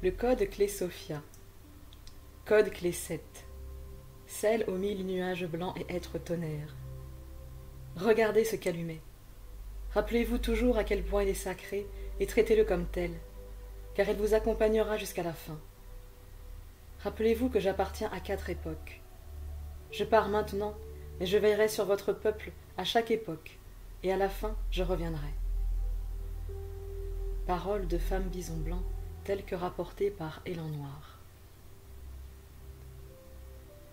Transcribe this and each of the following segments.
Le code clé Sophia. Code clé 7. Celle aux 1000 nuages blancs et êtres tonnerres. Regardez ce calumet. Rappelez-vous toujours à quel point il est sacré et traitez-le comme tel, car il vous accompagnera jusqu'à la fin. Rappelez-vous que j'appartiens à 4 époques. Je pars maintenant, mais je veillerai sur votre peuple à chaque époque, et à la fin, je reviendrai. Paroles de femme bison blanc, telles que rapportées par Élan Noir.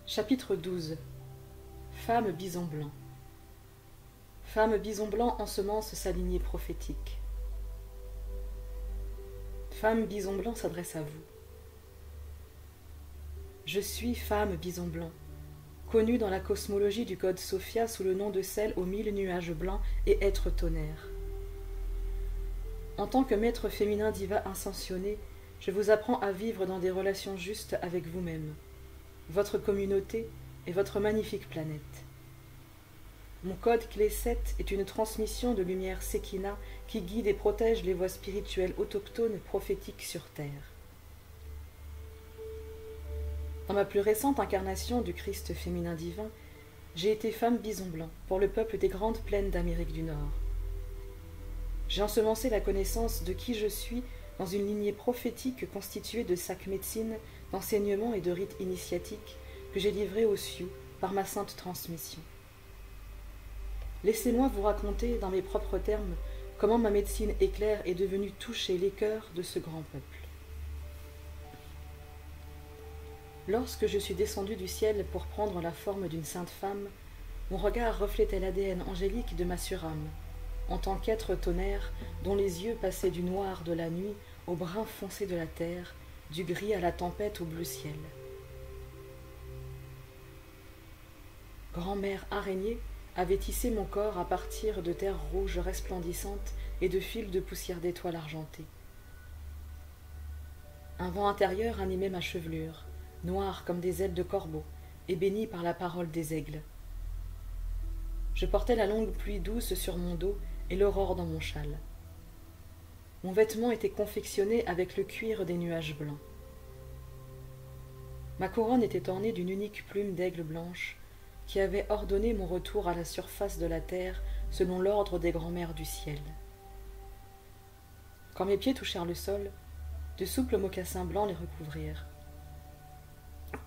Chapitre 12. Femme bison blanc. Femme bison blanc ensemence sa lignée prophétique. Femme bison blanc s'adresse à vous. Je suis femme bison blanc, connue dans la cosmologie du code Sophia sous le nom de celle aux 1000 nuages blancs et êtres tonnerres. En tant que maître féminin diva ascensionné, je vous apprends à vivre dans des relations justes avec vous-même, votre communauté et votre magnifique planète. Mon code clé 7 est une transmission de lumière Sekina qui guide et protège les voies spirituelles autochtones prophétiques sur Terre. Dans ma plus récente incarnation du Christ féminin divin, j'ai été femme bison blanc pour le peuple des grandes plaines d'Amérique du Nord. J'ai ensemencé la connaissance de qui je suis dans une lignée prophétique constituée de sacs médecine, d'enseignements et de rites initiatiques que j'ai livrés aux Sioux par ma sainte transmission. Laissez-moi vous raconter, dans mes propres termes, comment ma médecine éclair est devenue toucher les cœurs de ce grand peuple. Lorsque je suis descendue du ciel pour prendre la forme d'une sainte femme, mon regard reflétait l'ADN angélique de ma surâme, en tant qu'être tonnerre dont les yeux passaient du noir de la nuit au brun foncé de la terre, du gris à la tempête au bleu ciel. Grand-mère araignée avait tissé mon corps à partir de terre rouge resplendissante et de fils de poussière d'étoiles argentées. Un vent intérieur animait ma chevelure, noire comme des ailes de corbeau, et bénie par la parole des aigles. Je portais la longue pluie douce sur mon dos et l'aurore dans mon châle. Mon vêtement était confectionné avec le cuir des nuages blancs. Ma couronne était ornée d'une unique plume d'aigle blanche qui avait ordonné mon retour à la surface de la terre selon l'ordre des grands-mères du ciel. Quand mes pieds touchèrent le sol, de souples mocassins blancs les recouvrirent.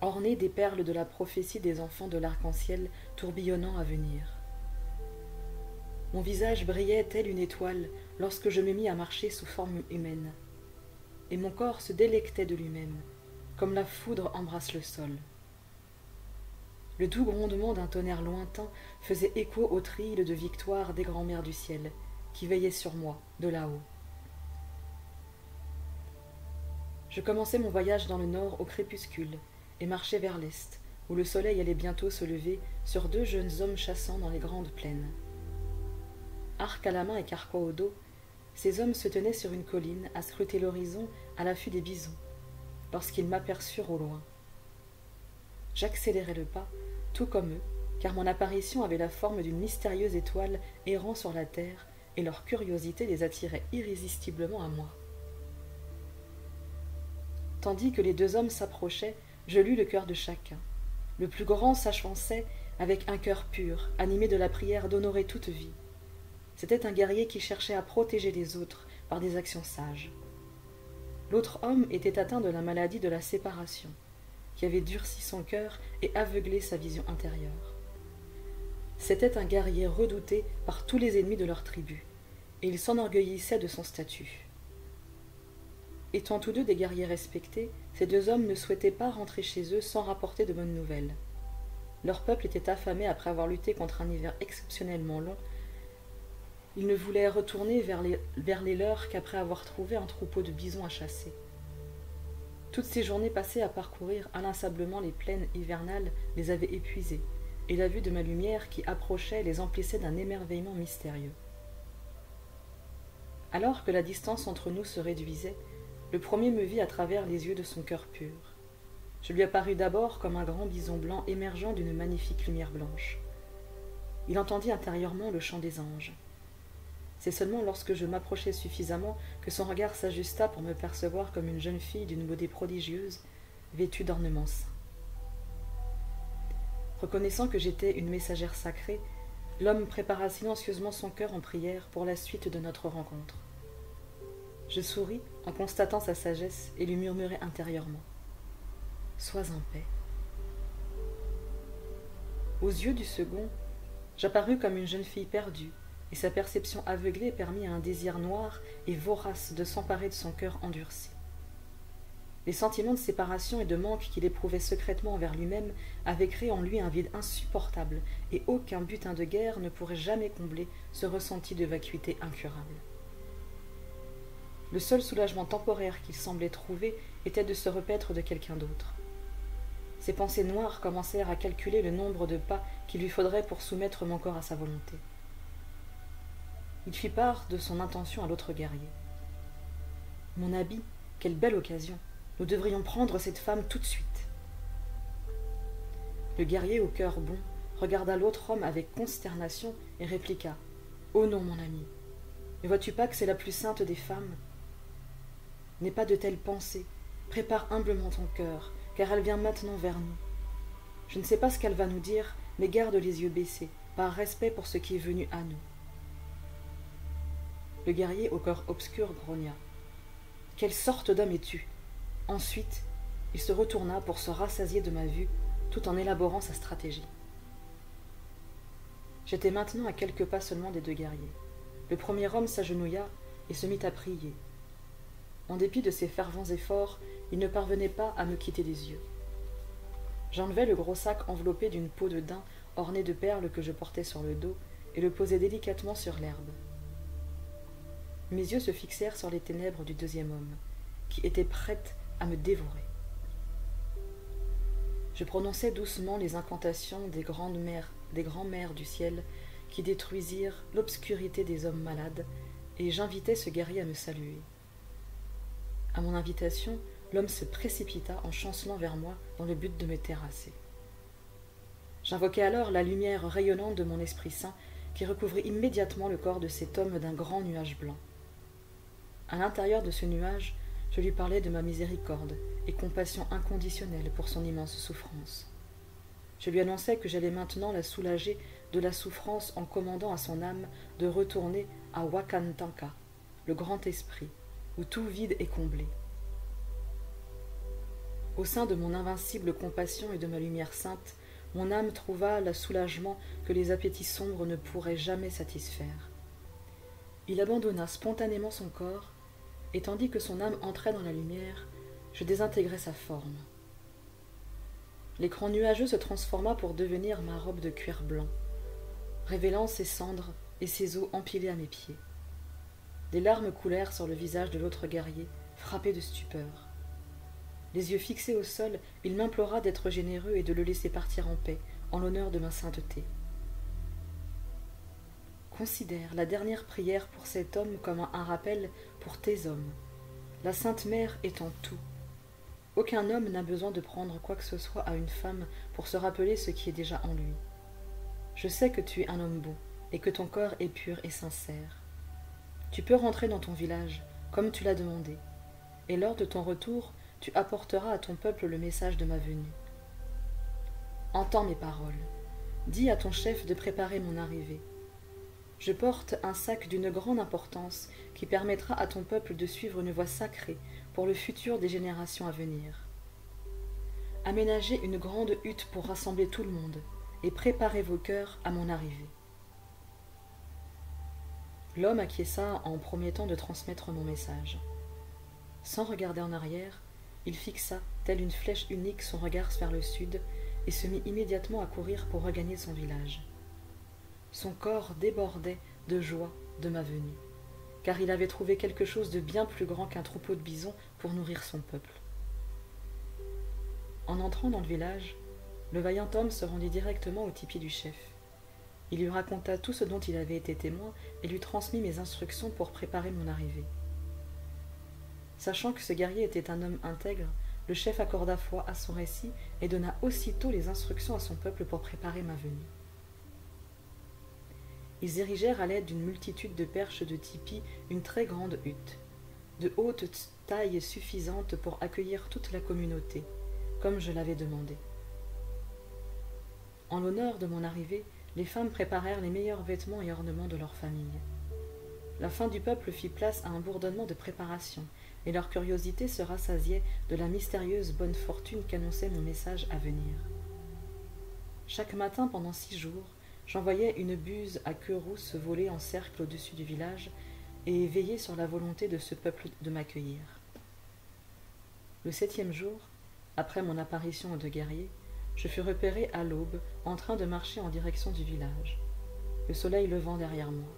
Ornés des perles de la prophétie des enfants de l'arc-en-ciel tourbillonnant à venir. Mon visage brillait tel une étoile lorsque je me mis à marcher sous forme humaine, et mon corps se délectait de lui-même, comme la foudre embrasse le sol. Le doux grondement d'un tonnerre lointain faisait écho aux trilles de victoire des grands-mères du ciel, qui veillaient sur moi, de là-haut. Je commençai mon voyage dans le nord au crépuscule, et marchai vers l'est, où le soleil allait bientôt se lever sur 2 jeunes hommes chassant dans les grandes plaines. Arc à la main et carquois au dos, ces hommes se tenaient sur une colline à scruter l'horizon à l'affût des bisons, lorsqu'ils m'aperçurent au loin. J'accélérai le pas, tout comme eux, car mon apparition avait la forme d'une mystérieuse étoile errant sur la terre, et leur curiosité les attirait irrésistiblement à moi. Tandis que les 2 hommes s'approchaient, je lus le cœur de chacun. Le plus grand s'avançait avec un cœur pur, animé de la prière d'honorer toute vie. C'était un guerrier qui cherchait à protéger les autres par des actions sages. L'autre homme était atteint de la maladie de la séparation, qui avait durci son cœur et aveuglé sa vision intérieure. C'était un guerrier redouté par tous les ennemis de leur tribu, et il s'enorgueillissait de son statut. Étant tous deux des guerriers respectés, ces 2 hommes ne souhaitaient pas rentrer chez eux sans rapporter de bonnes nouvelles. Leur peuple était affamé après avoir lutté contre un hiver exceptionnellement long. Ils ne voulaient retourner vers les leurs qu'après avoir trouvé un troupeau de bisons à chasser. Toutes ces journées passées à parcourir inlassablement les plaines hivernales les avaient épuisés, et la vue de ma lumière qui approchait les emplissait d'un émerveillement mystérieux. Alors que la distance entre nous se réduisait, le premier me vit à travers les yeux de son cœur pur. Je lui apparus d'abord comme un grand bison blanc émergeant d'une magnifique lumière blanche. Il entendit intérieurement le chant des anges. C'est seulement lorsque je m'approchai suffisamment que son regard s'ajusta pour me percevoir comme une jeune fille d'une beauté prodigieuse, vêtue d'ornements saints. Reconnaissant que j'étais une messagère sacrée, l'homme prépara silencieusement son cœur en prière pour la suite de notre rencontre. Je souris en constatant sa sagesse et lui murmurai intérieurement « Sois en paix ». Aux yeux du second, j'apparus comme une jeune fille perdue, et sa perception aveuglée permit à un désir noir et vorace de s'emparer de son cœur endurci. Les sentiments de séparation et de manque qu'il éprouvait secrètement envers lui-même avaient créé en lui un vide insupportable, et aucun butin de guerre ne pourrait jamais combler ce ressenti de vacuité incurable. Le seul soulagement temporaire qu'il semblait trouver était de se repaître de quelqu'un d'autre. Ses pensées noires commencèrent à calculer le nombre de pas qu'il lui faudrait pour soumettre mon corps à sa volonté. Il fit part de son intention à l'autre guerrier. « Mon habit, quelle belle occasion! Nous devrions prendre cette femme tout de suite. » Le guerrier au cœur bon regarda l'autre homme avec consternation et répliqua « Oh non, mon ami, ne vois-tu pas que c'est la plus sainte des femmes? N'aie pas de telles pensées, prépare humblement ton cœur, car elle vient maintenant vers nous. Je ne sais pas ce qu'elle va nous dire, mais garde les yeux baissés, par respect pour ce qui est venu à nous. » Le guerrier au corps obscur grogna. « Quelle sorte d'homme es-tu » Ensuite, il se retourna pour se rassasier de ma vue, tout en élaborant sa stratégie. J'étais maintenant à quelques pas seulement des deux guerriers. Le premier homme s'agenouilla et se mit à prier. En dépit de ses fervents efforts, il ne parvenait pas à me quitter des yeux. J'enlevai le gros sac enveloppé d'une peau de daim ornée de perles que je portais sur le dos et le posai délicatement sur l'herbe. Mes yeux se fixèrent sur les ténèbres du deuxième homme, qui était prête à me dévorer. Je prononçai doucement les incantations des grands-mères du ciel qui détruisirent l'obscurité des hommes malades, et j'invitai ce guerrier à me saluer. À mon invitation, l'homme se précipita en chancelant vers moi dans le but de me terrasser. J'invoquai alors la lumière rayonnante de mon Esprit Saint qui recouvrit immédiatement le corps de cet homme d'un grand nuage blanc. À l'intérieur de ce nuage, je lui parlais de ma miséricorde et compassion inconditionnelle pour son immense souffrance. Je lui annonçai que j'allais maintenant la soulager de la souffrance en commandant à son âme de retourner à Wakantanka, le grand esprit, où tout vide est comblé. Au sein de mon invincible compassion et de ma lumière sainte, mon âme trouva le soulagement que les appétits sombres ne pourraient jamais satisfaire. Il abandonna spontanément son corps, et tandis que son âme entrait dans la lumière, je désintégrai sa forme. L'écran nuageux se transforma pour devenir ma robe de cuir blanc, révélant ses cendres et ses os empilés à mes pieds. Des larmes coulèrent sur le visage de l'autre guerrier, frappé de stupeur. Les yeux fixés au sol, il m'implora d'être généreux et de le laisser partir en paix, en l'honneur de ma sainteté. Considère la dernière prière pour cet homme comme un rappel pour tes hommes. La Sainte Mère est en tout. Aucun homme n'a besoin de prendre quoi que ce soit à une femme pour se rappeler ce qui est déjà en lui. Je sais que tu es un homme bon et que ton corps est pur et sincère. Tu peux rentrer dans ton village, comme tu l'as demandé, et lors de ton retour, tu apporteras à ton peuple le message de ma venue. Entends mes paroles. Dis à ton chef de préparer mon arrivée. Je porte un sac d'une grande importance qui permettra à ton peuple de suivre une voie sacrée pour le futur des générations à venir. Aménagez une grande hutte pour rassembler tout le monde et préparez vos cœurs à mon arrivée. L'homme acquiesça en promettant de transmettre mon message. Sans regarder en arrière, il fixa, telle une flèche unique, son regard vers le sud et se mit immédiatement à courir pour regagner son village. Son corps débordait de joie de ma venue, car il avait trouvé quelque chose de bien plus grand qu'un troupeau de bisons pour nourrir son peuple. En entrant dans le village, le vaillant homme se rendit directement au tipi du chef. Il lui raconta tout ce dont il avait été témoin et lui transmit mes instructions pour préparer mon arrivée. Sachant que ce guerrier était un homme intègre, le chef accorda foi à son récit et donna aussitôt les instructions à son peuple pour préparer ma venue. Ils érigèrent à l'aide d'une multitude de perches de tipi une très grande hutte, de haute taille suffisante pour accueillir toute la communauté, comme je l'avais demandé. En l'honneur de mon arrivée, les femmes préparèrent les meilleurs vêtements et ornements de leur famille. La faim du peuple fit place à un bourdonnement de préparation, et leur curiosité se rassasiait de la mystérieuse bonne fortune qu'annonçait mon message à venir. Chaque matin pendant 6 jours, j'envoyais une buse à queue rousse voler en cercle au-dessus du village et veiller sur la volonté de ce peuple de m'accueillir. Le 7e jour, après mon apparition de guerrier, je fus repéré à l'aube en train de marcher en direction du village, le soleil levant derrière moi.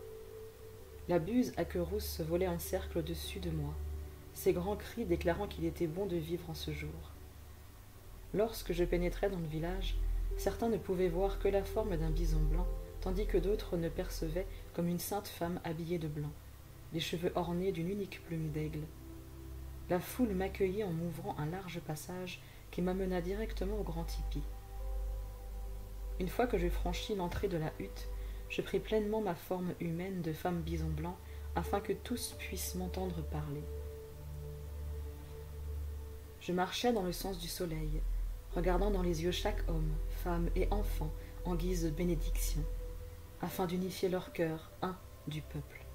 La buse à queue rousse volait en cercle au-dessus de moi, ses grands cris déclarant qu'il était bon de vivre en ce jour. Lorsque je pénétrais dans le village, certains ne pouvaient voir que la forme d'un bison blanc, tandis que d'autres ne percevaient comme une sainte femme habillée de blanc, les cheveux ornés d'une unique plume d'aigle. La foule m'accueillit en m'ouvrant un large passage qui m'amena directement au grand tipi. Une fois que je franchis l'entrée de la hutte, je pris pleinement ma forme humaine de femme bison blanc afin que tous puissent m'entendre parler. Je marchais dans le sens du soleil, regardant dans les yeux chaque homme, femme et enfant en guise de bénédiction, afin d'unifier leur cœur, un du peuple.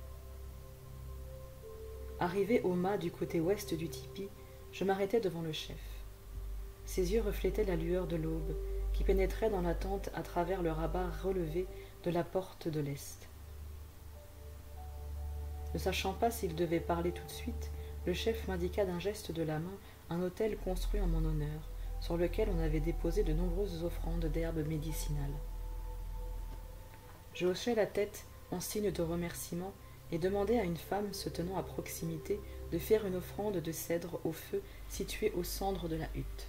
Arrivé au mât du côté ouest du tipi, je m'arrêtai devant le chef. Ses yeux reflétaient la lueur de l'aube, qui pénétrait dans la tente à travers le rabat relevé de la porte de l'est. Ne sachant pas s'il devait parler tout de suite, le chef m'indiqua d'un geste de la main un autel construit en mon honneur, sur lequel on avait déposé de nombreuses offrandes d'herbes médicinales. Je hochai la tête en signe de remerciement et demandai à une femme se tenant à proximité de faire une offrande de cèdre au feu situé au centre de la hutte.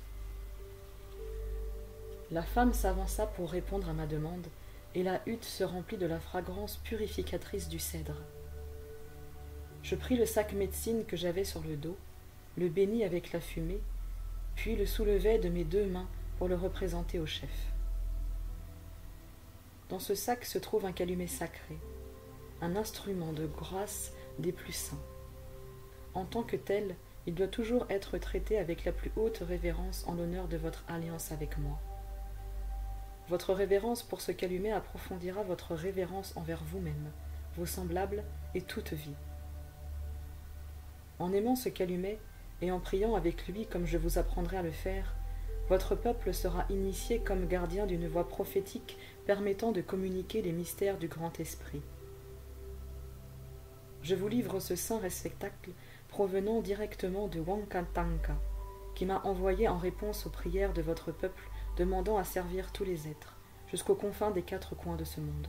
La femme s'avança pour répondre à ma demande, et la hutte se remplit de la fragrance purificatrice du cèdre. Je pris le sac médecine que j'avais sur le dos, le bénis avec la fumée, puis le soulevai de mes 2 mains pour le représenter au chef. Dans ce sac se trouve un calumet sacré, un instrument de grâce des plus saints. En tant que tel, il doit toujours être traité avec la plus haute révérence en l'honneur de votre alliance avec moi. Votre révérence pour ce calumet approfondira votre révérence envers vous-même, vos semblables et toute vie. En aimant ce calumet et en priant avec lui comme je vous apprendrai à le faire, votre peuple sera initié comme gardien d'une voix prophétique permettant de communiquer les mystères du grand esprit. Je vous livre ce saint réceptacle provenant directement de Wankantanka, qui m'a envoyé en réponse aux prières de votre peuple demandant à servir tous les êtres, jusqu'aux confins des 4 coins de ce monde.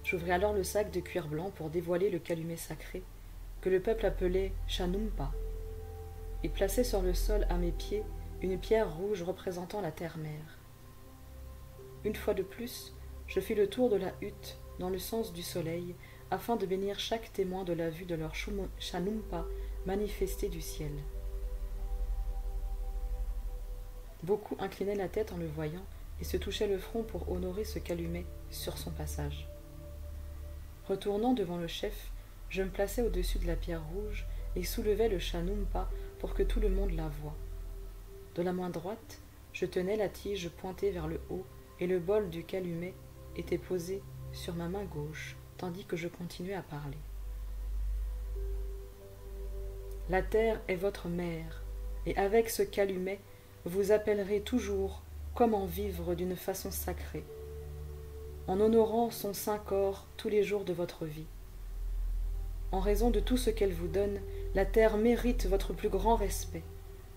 J'ouvris alors le sac de cuir blanc pour dévoiler le calumet sacré, que le peuple appelait Chanumpa, et plaçai sur le sol à mes pieds une pierre rouge représentant la terre-mère. Une fois de plus, je fis le tour de la hutte dans le sens du soleil, afin de bénir chaque témoin de la vue de leur Chanumpa manifesté du ciel. Beaucoup inclinaient la tête en le voyant et se touchaient le front pour honorer ce calumet sur son passage. Retournant devant le chef, je me plaçai au-dessus de la pierre rouge et soulevai le Chanumpa pour que tout le monde la voie. De la main droite, je tenais la tige pointée vers le haut et le bol du calumet était posé sur ma main gauche, tandis que je continuais à parler. La terre est votre mère, et avec ce calumet, vous appellerez toujours comment vivre d'une façon sacrée, en honorant son saint corps tous les jours de votre vie. En raison de tout ce qu'elle vous donne, la terre mérite votre plus grand respect,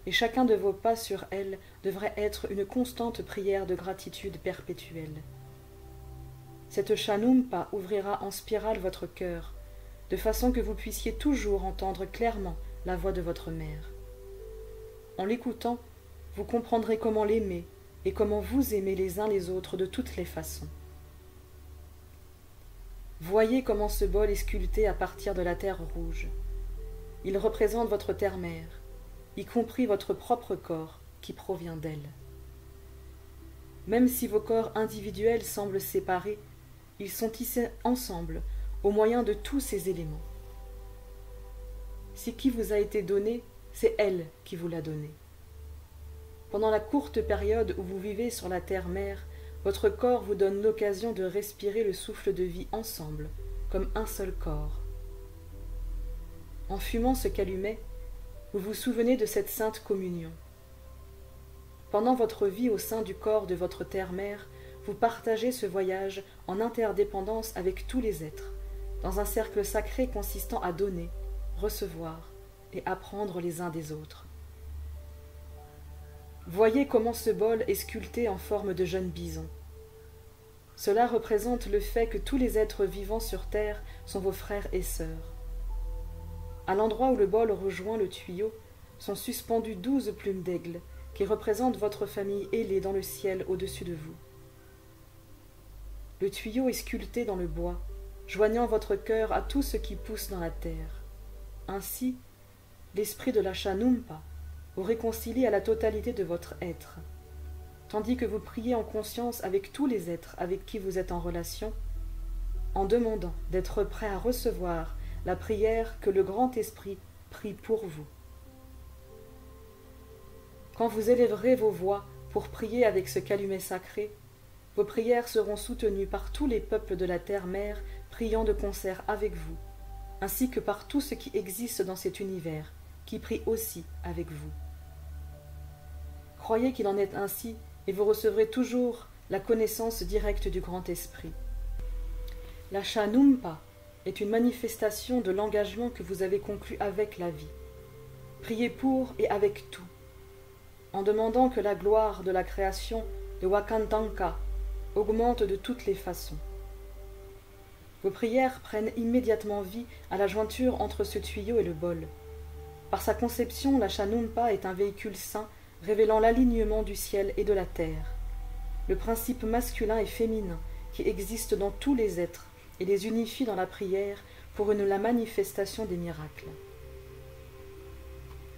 et chacun de vos pas sur elle devrait être une constante prière de gratitude perpétuelle. Cette Chanumpa ouvrira en spirale votre cœur, de façon que vous puissiez toujours entendre clairement la voix de votre mère. En l'écoutant, vous comprendrez comment l'aimer et comment vous aimez les uns les autres de toutes les façons. Voyez comment ce bol est sculpté à partir de la terre rouge. Il représente votre terre-mère, y compris votre propre corps qui provient d'elle. Même si vos corps individuels semblent séparés, ils sont tissés ensemble au moyen de tous ces éléments. Ce qui vous a été donné, c'est elle qui vous l'a donné. Pendant la courte période où vous vivez sur la terre-mère, votre corps vous donne l'occasion de respirer le souffle de vie ensemble, comme un seul corps. En fumant ce calumet, vous vous souvenez de cette sainte communion. Pendant votre vie au sein du corps de votre terre-mère, vous partagez ce voyage en interdépendance avec tous les êtres, dans un cercle sacré consistant à donner, recevoir et apprendre les uns des autres. Voyez comment ce bol est sculpté en forme de jeune bison. Cela représente le fait que tous les êtres vivants sur terre sont vos frères et sœurs. À l'endroit où le bol rejoint le tuyau, sont suspendues 12 plumes d'aigle qui représentent votre famille ailée dans le ciel au-dessus de vous. Le tuyau est sculpté dans le bois, joignant votre cœur à tout ce qui pousse dans la terre. Ainsi, l'esprit de la Shanumpa vous réconcilie à la totalité de votre être, tandis que vous priez en conscience avec tous les êtres avec qui vous êtes en relation, en demandant d'être prêt à recevoir la prière que le Grand Esprit prie pour vous. Quand vous élèverez vos voix pour prier avec ce calumet sacré, vos prières seront soutenues par tous les peuples de la terre-mère priant de concert avec vous, ainsi que par tout ce qui existe dans cet univers, qui prie aussi avec vous. Croyez qu'il en est ainsi, et vous recevrez toujours la connaissance directe du Grand Esprit. La Shanumpa est une manifestation de l'engagement que vous avez conclu avec la vie. Priez pour et avec tout, en demandant que la gloire de la création de Wakantanka augmente de toutes les façons. Vos prières prennent immédiatement vie à la jointure entre ce tuyau et le bol. Par sa conception, la Shanumpa est un véhicule saint révélant l'alignement du ciel et de la terre, le principe masculin et féminin qui existe dans tous les êtres et les unifie dans la prière pour la manifestation des miracles.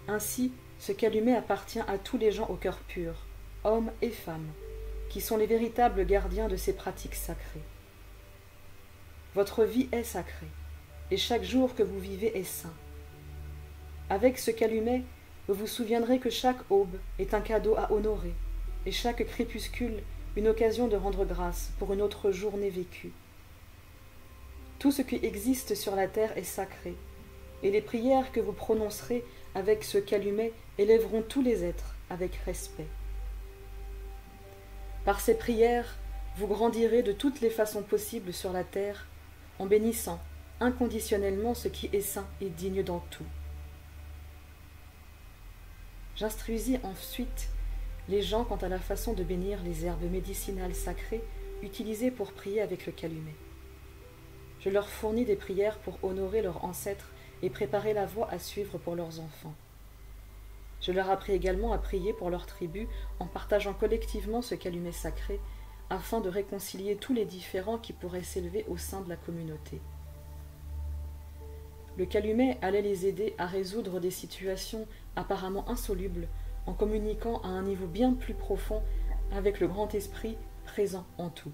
Ainsi, ce calumet appartient à tous les gens au cœur pur, hommes et femmes, qui sont les véritables gardiens de ces pratiques sacrées. Votre vie est sacrée, et chaque jour que vous vivez est saint. Avec ce calumet, vous vous souviendrez que chaque aube est un cadeau à honorer, et chaque crépuscule une occasion de rendre grâce pour une autre journée vécue. Tout ce qui existe sur la terre est sacré, et les prières que vous prononcerez avec ce calumet élèveront tous les êtres avec respect. Par ces prières, vous grandirez de toutes les façons possibles sur la terre, en bénissant inconditionnellement ce qui est saint et digne dans tout. J'instruisis ensuite les gens quant à la façon de bénir les herbes médicinales sacrées utilisées pour prier avec le calumet. Je leur fournis des prières pour honorer leurs ancêtres et préparer la voie à suivre pour leurs enfants. Je leur appris également à prier pour leur tribu en partageant collectivement ce calumet sacré afin de réconcilier tous les différends qui pourraient s'élever au sein de la communauté. Le calumet allait les aider à résoudre des situations apparemment insolubles en communiquant à un niveau bien plus profond avec le Grand Esprit présent en tout.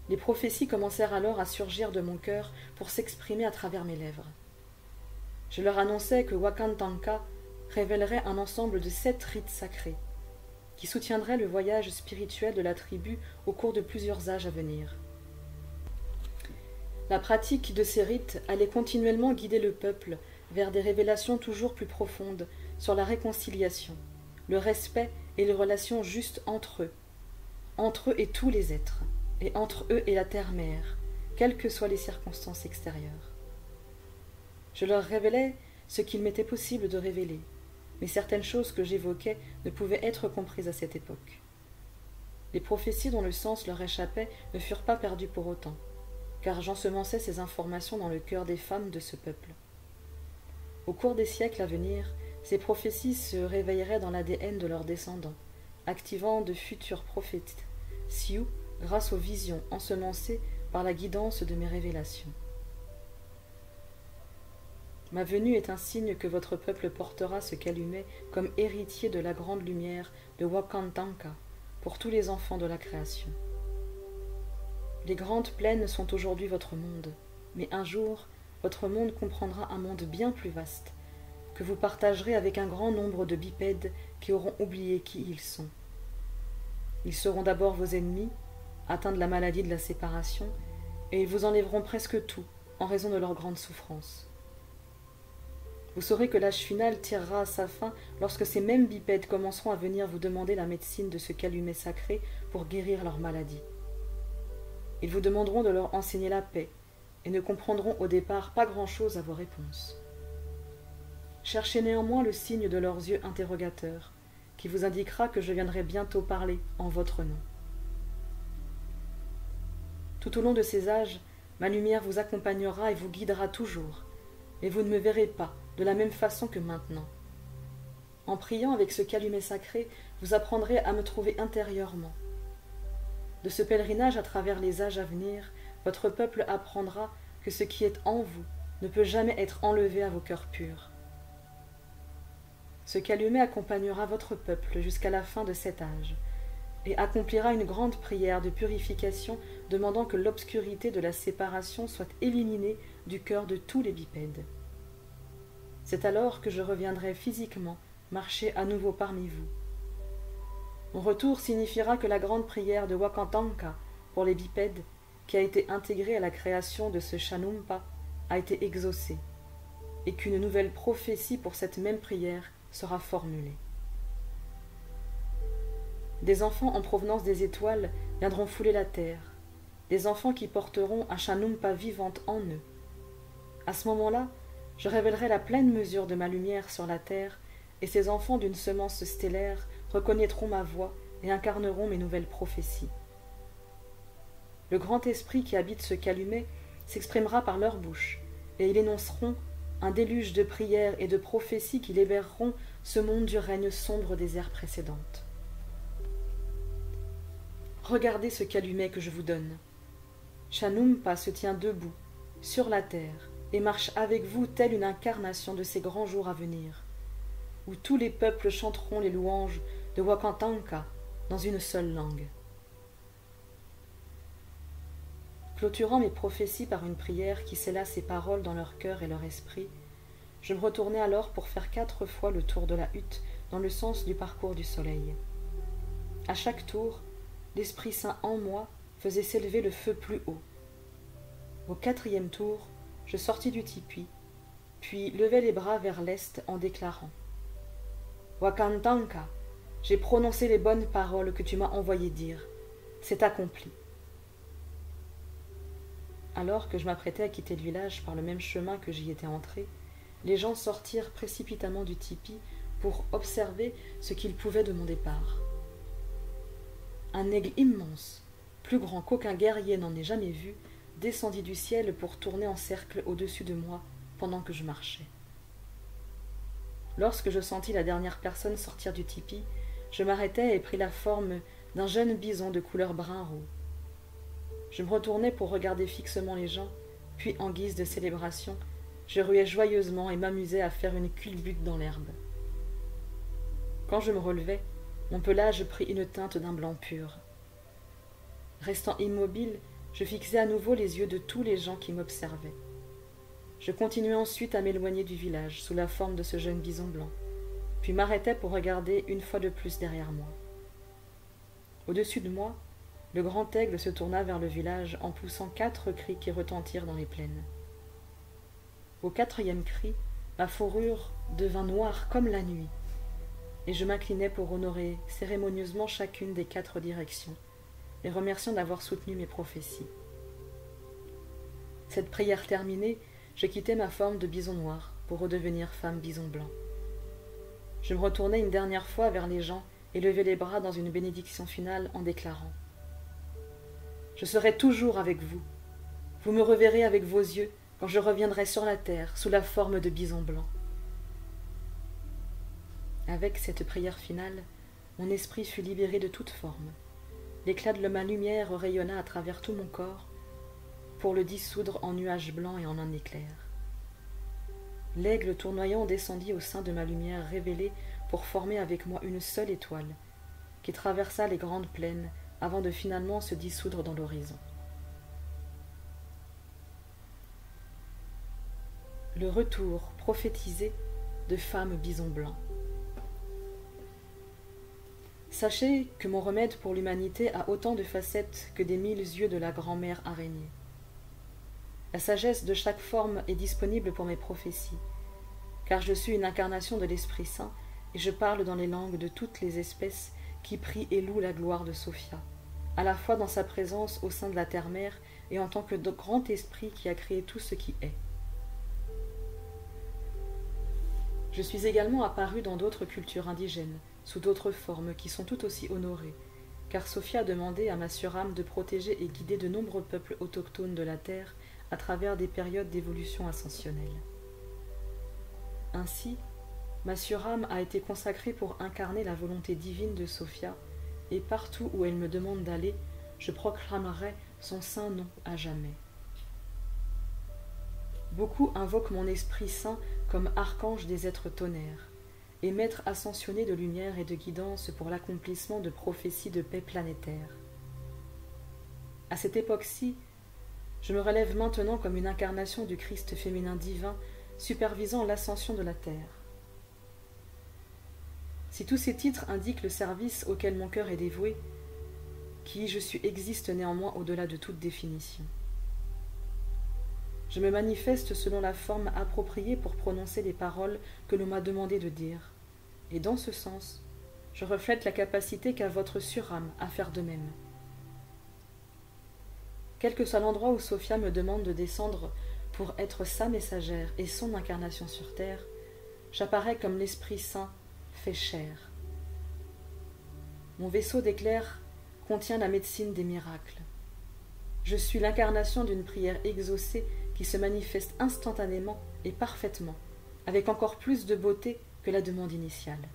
Les prophéties commencèrent alors à surgir de mon cœur pour s'exprimer à travers mes lèvres. Je leur annonçais que Wakantanka révélerait un ensemble de 7 rites sacrés qui soutiendraient le voyage spirituel de la tribu au cours de plusieurs âges à venir. La pratique de ces rites allait continuellement guider le peuple vers des révélations toujours plus profondes sur la réconciliation, le respect et les relations justes entre eux et tous les êtres, et entre eux et la terre-mère, quelles que soient les circonstances extérieures. Je leur révélais ce qu'il m'était possible de révéler, mais certaines choses que j'évoquais ne pouvaient être comprises à cette époque. Les prophéties dont le sens leur échappait ne furent pas perdues pour autant, car j'ensemençais ces informations dans le cœur des femmes de ce peuple. Au cours des siècles à venir, ces prophéties se réveilleraient dans l'ADN de leurs descendants, activant de futurs prophètes, Sioux, grâce aux visions ensemencées par la guidance de mes révélations. Ma venue est un signe que votre peuple portera ce calumet comme héritier de la grande lumière de Wakantanka pour tous les enfants de la création. Les grandes plaines sont aujourd'hui votre monde, mais un jour, votre monde comprendra un monde bien plus vaste, que vous partagerez avec un grand nombre de bipèdes qui auront oublié qui ils sont. Ils seront d'abord vos ennemis, atteints de la maladie de la séparation, et ils vous enlèveront presque tout en raison de leur grande souffrance. Vous saurez que l'âge final tirera à sa fin lorsque ces mêmes bipèdes commenceront à venir vous demander la médecine de ce calumet sacré pour guérir leur maladie. Ils vous demanderont de leur enseigner la paix et ne comprendront au départ pas grand-chose à vos réponses. Cherchez néanmoins le signe de leurs yeux interrogateurs, qui vous indiquera que je viendrai bientôt parler en votre nom. Tout au long de ces âges, ma lumière vous accompagnera et vous guidera toujours, mais vous ne me verrez pas de la même façon que maintenant. En priant avec ce calumet sacré, vous apprendrez à me trouver intérieurement. De ce pèlerinage à travers les âges à venir, votre peuple apprendra que ce qui est en vous ne peut jamais être enlevé à vos cœurs purs. Ce calumet accompagnera votre peuple jusqu'à la fin de cet âge et accomplira une grande prière de purification demandant que l'obscurité de la séparation soit éliminée du cœur de tous les bipèdes. C'est alors que je reviendrai physiquement marcher à nouveau parmi vous. Mon retour signifiera que la grande prière de Wakantanka pour les bipèdes, qui a été intégrée à la création de ce Shanumpa, a été exaucée, et qu'une nouvelle prophétie pour cette même prière sera formulée. Des enfants en provenance des étoiles viendront fouler la terre, des enfants qui porteront un Shanumpa vivante en eux. À ce moment-là, je révélerai la pleine mesure de ma lumière sur la terre, et ces enfants d'une semence stellaire reconnaîtront ma voix et incarneront mes nouvelles prophéties. Le grand esprit qui habite ce calumet s'exprimera par leur bouche, et ils énonceront un déluge de prières et de prophéties qui libéreront ce monde du règne sombre des ères précédentes. Regardez ce calumet que je vous donne. Shanumpa se tient debout, sur la terre, et marche avec vous telle une incarnation de ces grands jours à venir, où tous les peuples chanteront les louanges de Wakantanka dans une seule langue. Clôturant mes prophéties par une prière qui scella ces paroles dans leur cœur et leur esprit, je me retournai alors pour faire 4 fois le tour de la hutte dans le sens du parcours du soleil. À chaque tour, l'Esprit Saint en moi faisait s'élever le feu plus haut. Au 4e tour, je sortis du tipi, puis levai les bras vers l'est en déclarant « Wakantanka, j'ai prononcé les bonnes paroles que tu m'as envoyé dire. C'est accompli. » Alors que je m'apprêtais à quitter le village par le même chemin que j'y étais entré, les gens sortirent précipitamment du tipi pour observer ce qu'ils pouvaient de mon départ. Un aigle immense, plus grand qu'aucun guerrier n'en ait jamais vu, descendit du ciel pour tourner en cercle au-dessus de moi pendant que je marchais. Lorsque je sentis la dernière personne sortir du tipi, je m'arrêtai et pris la forme d'un jeune bison de couleur brun-roux. Je me retournai pour regarder fixement les gens, puis en guise de célébration, je ruais joyeusement et m'amusai à faire une culbute dans l'herbe. Quand je me relevai, mon pelage prit une teinte d'un blanc pur. Restant immobile, je fixai à nouveau les yeux de tous les gens qui m'observaient. Je continuai ensuite à m'éloigner du village sous la forme de ce jeune bison blanc, puis m'arrêtai pour regarder une fois de plus derrière moi. Au-dessus de moi, le grand aigle se tourna vers le village en poussant 4 cris qui retentirent dans les plaines. Au 4e cri, ma fourrure devint noire comme la nuit, et je m'inclinai pour honorer cérémonieusement chacune des 4 directions, les remerciant d'avoir soutenu mes prophéties. Cette prière terminée, je quittai ma forme de bison noir pour redevenir femme bison blanc. Je me retournai une dernière fois vers les gens et levai les bras dans une bénédiction finale en déclarant « Je serai toujours avec vous. Vous me reverrez avec vos yeux quand je reviendrai sur la terre sous la forme de bison blanc. » Avec cette prière finale, mon esprit fut libéré de toute forme. L'éclat de ma lumière rayonna à travers tout mon corps pour le dissoudre en nuages blancs et en un éclair. L'aigle tournoyant descendit au sein de ma lumière révélée pour former avec moi une seule étoile, qui traversa les grandes plaines avant de finalement se dissoudre dans l'horizon. Le retour prophétisé de femmes bison blancs. Sachez que mon remède pour l'humanité a autant de facettes que des 1000 yeux de la grand-mère araignée. La sagesse de chaque forme est disponible pour mes prophéties, car je suis une incarnation de l'Esprit Saint et je parle dans les langues de toutes les espèces qui prient et louent la gloire de Sophia, à la fois dans sa présence au sein de la terre-mère et en tant que grand esprit qui a créé tout ce qui est. Je suis également apparu dans d'autres cultures indigènes, sous d'autres formes qui sont tout aussi honorées, car Sophia a demandé à Masuram de protéger et guider de nombreux peuples autochtones de la terre à travers des périodes d'évolution ascensionnelle. Ainsi, Masuram a été consacré pour incarner la volonté divine de Sophia, et partout où elle me demande d'aller, je proclamerai son saint nom à jamais. Beaucoup invoquent mon Esprit Saint comme archange des êtres tonnerres, et maître ascensionné de lumière et de guidance pour l'accomplissement de prophéties de paix planétaire. À cette époque-ci, je me relève maintenant comme une incarnation du Christ féminin divin supervisant l'ascension de la terre. Si tous ces titres indiquent le service auquel mon cœur est dévoué, qui je suis existe néanmoins au-delà de toute définition. Je me manifeste selon la forme appropriée pour prononcer les paroles que l'on m'a demandé de dire, et dans ce sens, je reflète la capacité qu'a votre surâme à faire de même. Quel que soit l'endroit où Sophia me demande de descendre pour être sa messagère et son incarnation sur terre, j'apparais comme l'Esprit Saint fait chair. Mon vaisseau d'éclair contient la médecine des miracles. Je suis l'incarnation d'une prière exaucée qui se manifeste instantanément et parfaitement, avec encore plus de beauté que la demande initiale.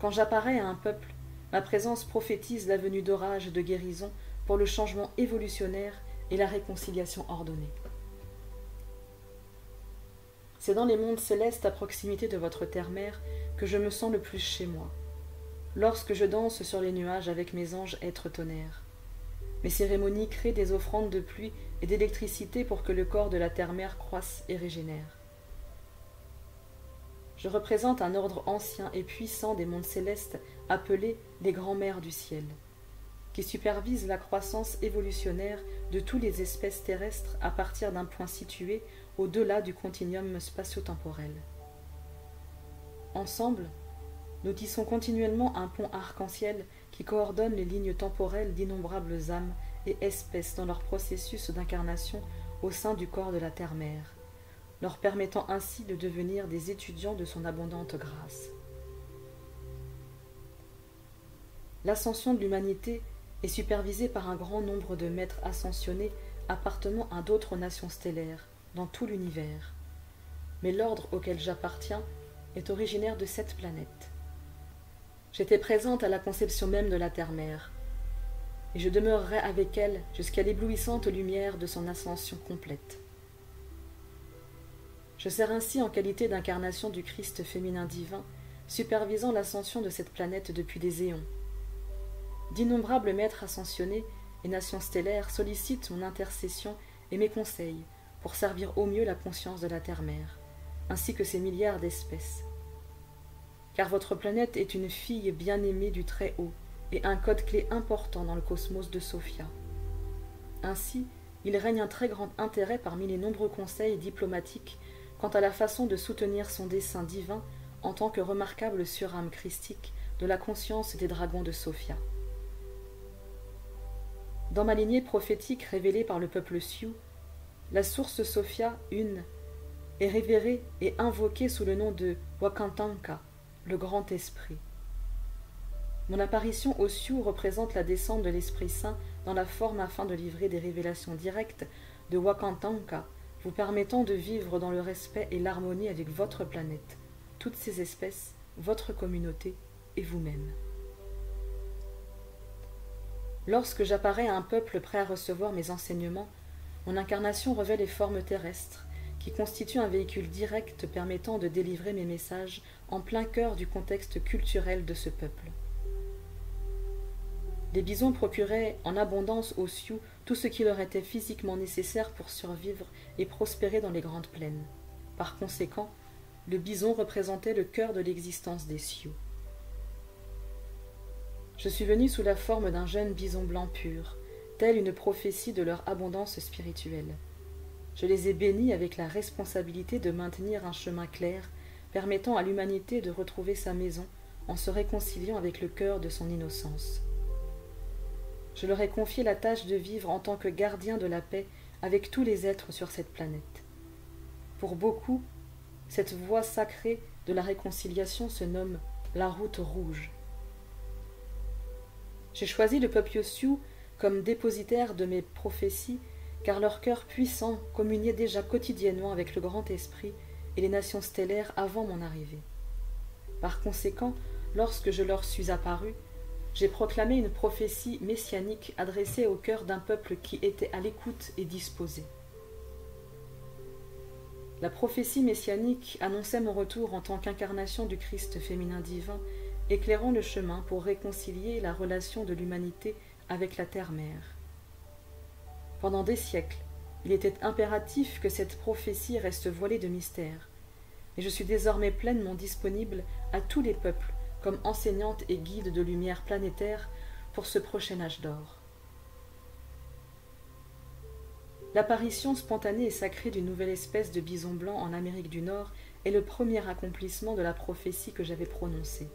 Quand j'apparais à un peuple, ma présence prophétise la venue d'orages de guérison pour le changement évolutionnaire et la réconciliation ordonnée. C'est dans les mondes célestes à proximité de votre terre-mère que je me sens le plus chez moi, lorsque je danse sur les nuages avec mes anges êtres tonnerres. Mes cérémonies créent des offrandes de pluie et d'électricité pour que le corps de la terre-mère croisse et régénère. Je représente un ordre ancien et puissant des mondes célestes appelés les grands-mères du ciel, qui supervise la croissance évolutionnaire de toutes les espèces terrestres à partir d'un point situé au-delà du continuum spatio-temporel. Ensemble, nous tissons continuellement un pont arc-en-ciel qui coordonne les lignes temporelles d'innombrables âmes et espèces dans leur processus d'incarnation au sein du corps de la terre-mère, leur permettant ainsi de devenir des étudiants de son abondante grâce. L'ascension de l'humanité est supervisée par un grand nombre de maîtres ascensionnés appartenant à d'autres nations stellaires dans tout l'univers, mais l'ordre auquel j'appartiens est originaire de cette planète. J'étais présente à la conception même de la terre-mère, et je demeurerai avec elle jusqu'à l'éblouissante lumière de son ascension complète. Je sers ainsi en qualité d'incarnation du Christ féminin divin, supervisant l'ascension de cette planète depuis des éons. D'innombrables maîtres ascensionnés et nations stellaires sollicitent mon intercession et mes conseils pour servir au mieux la conscience de la terre-mère, ainsi que ses milliards d'espèces. Car votre planète est une fille bien-aimée du Très-Haut et un code-clé important dans le cosmos de Sophia. Ainsi, il règne un très grand intérêt parmi les nombreux conseils diplomatiques quant à la façon de soutenir son dessein divin en tant que remarquable surâme christique de la conscience des dragons de Sophia. Dans ma lignée prophétique révélée par le peuple Sioux, la source Sophia, une, est révérée et invoquée sous le nom de Wakantanka, le grand esprit. Mon apparition aux Sioux représente la descente de l'Esprit Saint dans la forme afin de livrer des révélations directes de Wakantanka, vous permettant de vivre dans le respect et l'harmonie avec votre planète, toutes ses espèces, votre communauté et vous-même. Lorsque j'apparais à un peuple prêt à recevoir mes enseignements, mon incarnation revêt les formes terrestres, qui constitue un véhicule direct permettant de délivrer mes messages en plein cœur du contexte culturel de ce peuple. Les bisons procuraient en abondance aux Sioux tout ce qui leur était physiquement nécessaire pour survivre et prospérer dans les grandes plaines. Par conséquent, le bison représentait le cœur de l'existence des Sioux. Je suis venu sous la forme d'un jeune bison blanc pur, telle une prophétie de leur abondance spirituelle. Je les ai bénis avec la responsabilité de maintenir un chemin clair, permettant à l'humanité de retrouver sa maison en se réconciliant avec le cœur de son innocence. Je leur ai confié la tâche de vivre en tant que gardien de la paix avec tous les êtres sur cette planète. Pour beaucoup, cette voie sacrée de la réconciliation se nomme la route rouge. J'ai choisi le peuple Sioux comme dépositaire de mes prophéties, car leur cœur puissant communiait déjà quotidiennement avec le grand esprit et les nations stellaires avant mon arrivée. Par conséquent, lorsque je leur suis apparu, j'ai proclamé une prophétie messianique adressée au cœur d'un peuple qui était à l'écoute et disposé. La prophétie messianique annonçait mon retour en tant qu'incarnation du Christ féminin divin, éclairant le chemin pour réconcilier la relation de l'humanité avec la terre-mère. Pendant des siècles, il était impératif que cette prophétie reste voilée de mystère, et je suis désormais pleinement disponible à tous les peuples comme enseignante et guide de lumière planétaire pour ce prochain âge d'or. L'apparition spontanée et sacrée d'une nouvelle espèce de bison blanc en Amérique du Nord est le premier accomplissement de la prophétie que j'avais prononcée.